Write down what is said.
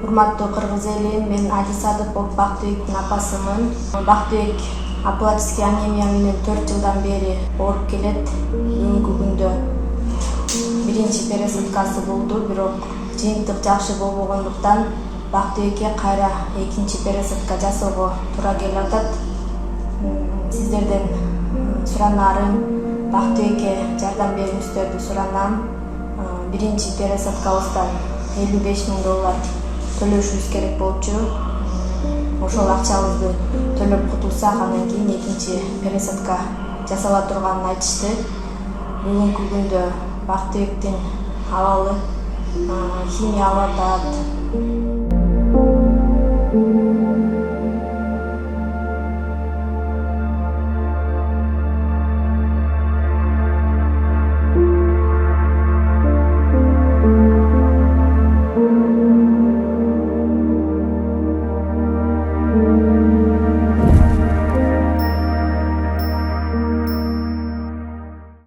Урматтуу кыргыз эли, мен Али Садыков Бактыбектин апасымын. Бактыбек апоплексик анемия менен 4 жылдан бери ооруп келет. Бүгүнкү күндө биринчи пересадкасы болду, бирок жыйынтык жакшы болбогондуктан Бактыбекке кайра экинчи пересадка жасоого туура келип атат. Сиздерден суранарым, Бактыбекке жардам бериңиздерди суранам. Биринчи пересадкабыздан $55,000 төлөшүбүз керек болчу. Ошол акчабызды төлөп кутулсак, андан кийин экинчи пересадка жасала турганын айтышты. Бүгүнкү күндө Бактыбектин абалы химия алып атат.